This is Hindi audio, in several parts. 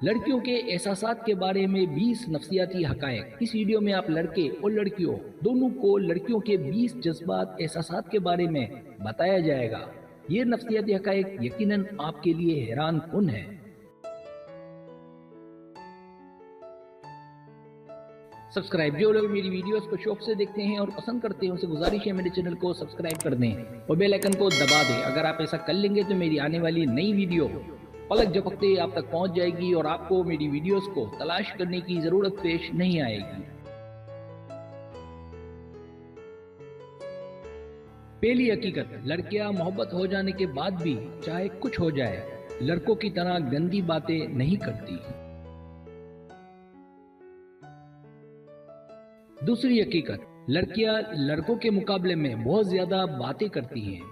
लड़कियों के एहसासात के बारे में 20 नफ्सियाती हकायक। इस वीडियो में आप लड़के और लड़कियों दोनों को लड़कियों के 20 जज्बात एहसासात के बारे में बताया जाएगा। ये नफ्सियाती हकायक यकीनन आपके लिए हैरान कुन है। सब्सक्राइब, जो लोग मेरी वीडियोस को शौक से देखते हैं और पसंद करते हैं उनसे गुजारिश है मेरे चैनल को सब्सक्राइब कर दें और बेल आइकन को दबा दें। अगर आप ऐसा कर लेंगे तो मेरी आने वाली नई वीडियो पलक झपकते आप तक पहुंच जाएगी और आपको मेरी वीडियोस को तलाश करने की जरूरत पेश नहीं आएगी। पहली हकीकत, लड़कियां मोहब्बत हो जाने के बाद भी चाहे कुछ हो जाए लड़कों की तरह गंदी बातें नहीं करती। दूसरी हकीकत, लड़कियां लड़कों के मुकाबले में बहुत ज्यादा बातें करती हैं।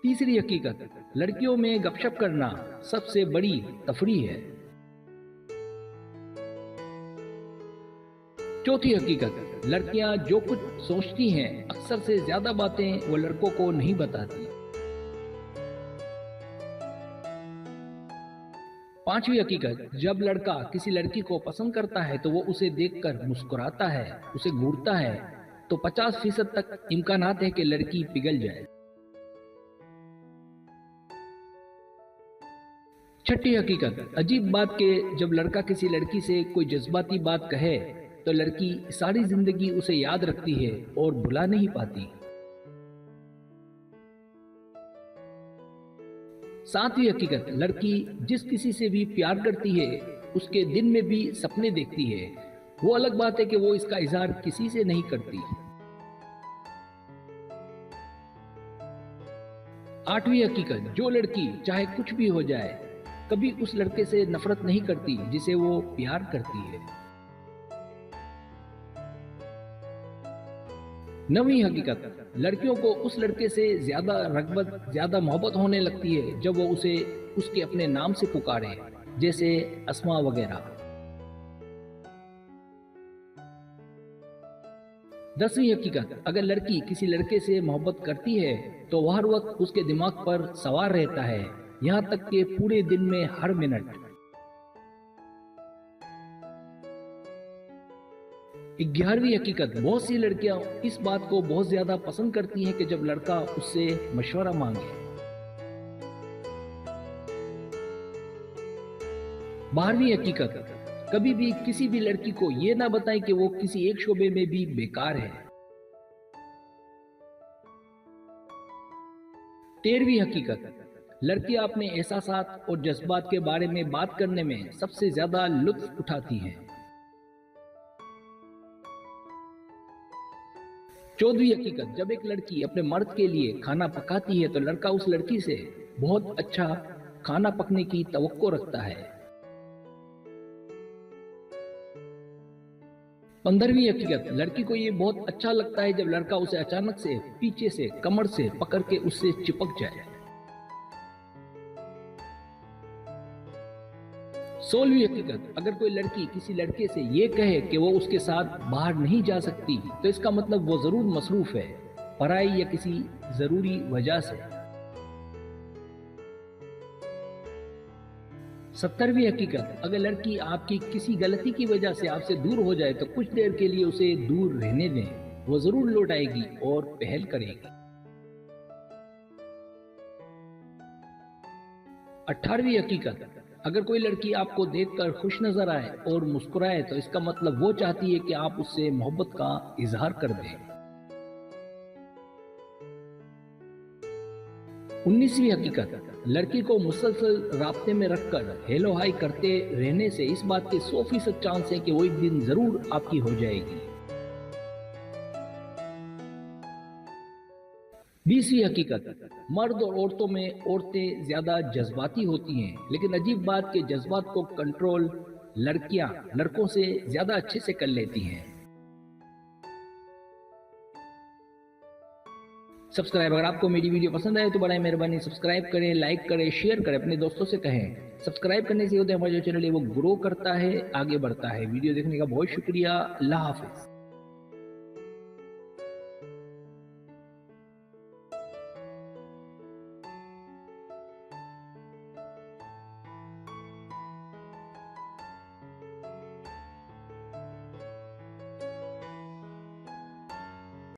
तीसरी हकीकत, लड़कियों में गपशप करना सबसे बड़ी तफरीह है। चौथी हकीकत, लड़कियां जो कुछ सोचती हैं अक्सर से ज्यादा बातें वो लड़कों को नहीं बताती। पांचवी हकीकत, जब लड़का किसी लड़की को पसंद करता है तो वो उसे देखकर मुस्कुराता है, उसे घूरता है तो 50% तक इम्कानात है कि लड़की पिघल जाए। छठी हकीकत, अजीब बात के जब लड़का किसी लड़की से कोई जज्बाती बात कहे तो लड़की सारी जिंदगी उसे याद रखती है और भुला नहीं पाती। सातवीं हकीकत, लड़की जिस किसी से भी प्यार करती है उसके दिन में भी सपने देखती है। वो अलग बात है कि वो इसका इजहार किसी से नहीं करती। आठवीं हकीकत, जो लड़की चाहे कुछ भी हो जाए कभी उस लड़के से नफरत नहीं करती जिसे वो प्यार करती है। नवीं हकीकत, लड़कियों को उस लड़के से ज्यादा रगबत, ज्यादा मोहब्बत होने लगती है जब वो उसे उसके अपने नाम से पुकारे, जैसे अस्मा वगैरह। 10वीं हकीकत, अगर लड़की किसी लड़के से मोहब्बत करती है तो वह हर वक्त उसके दिमाग पर सवार रहता है, यहाँ तक कि पूरे दिन में हर मिनट। 11वीं हकीकत, बहुत सी लड़कियां इस बात को बहुत ज्यादा पसंद करती हैं कि जब लड़का उससे मशवरा मांगे। 12वीं हकीकत, कभी भी किसी भी लड़की को यह ना बताएं कि वो किसी एक शोबे में भी बेकार है। 13वीं हकीकत, लड़कियां अपने एहसासात और जज्बात के बारे में बात करने में सबसे ज्यादा लुत्फ उठाती हैं। 14वीं हकीकत, जब एक लड़की अपने मर्द के लिए खाना पकाती है तो लड़का उस लड़की से बहुत अच्छा खाना पकने की तवक्को रखता है। 15वीं हकीकत, लड़की को ये बहुत अच्छा लगता है जब लड़का उसे अचानक से पीछे से कमर से पकड़ के उससे चिपक जाए। 16वीं हकीकत, अगर कोई लड़की किसी लड़के से ये कहे कि वो उसके साथ बाहर नहीं जा सकती तो इसका मतलब वो जरूर मसरूफ है, पढ़ाई या किसी जरूरी वजह से। 17वीं हकीकत, अगर लड़की आपकी किसी गलती की वजह से आपसे दूर हो जाए तो कुछ देर के लिए उसे दूर रहने दें, वो जरूर लौट आएगी और पहल करेगी। 18वीं हकीकत, अगर कोई लड़की आपको देखकर खुश नजर आए और मुस्कुराए तो इसका मतलब वो चाहती है कि आप उससे मोहब्बत का इजहार कर दें। 19वीं हकीकत, लड़की को मुसलसल राब्ते में रखकर हेलो हाई करते रहने से इस बात के 100% चांस है कि वो एक दिन जरूर आपकी हो जाएगी। 20वीं हकीकत, मर्द और औरतों में औरतें ज्यादा जज्बाती होती हैं, लेकिन अजीब बात के जज्बात को कंट्रोल लड़कियां लड़कों से ज्यादा अच्छे से कर लेती हैं। सब्सक्राइब, अगर आपको मेरी वीडियो पसंद आए तो बड़ा मेहरबानी सब्सक्राइब करें, लाइक करें, शेयर करें, अपने दोस्तों से कहें। सब्सक्राइब करने से होता है हमारा जो चैनल है वो ग्रो करता है, आगे बढ़ता है। वीडियो देखने का बहुत शुक्रिया। अल्लाह हाफिज।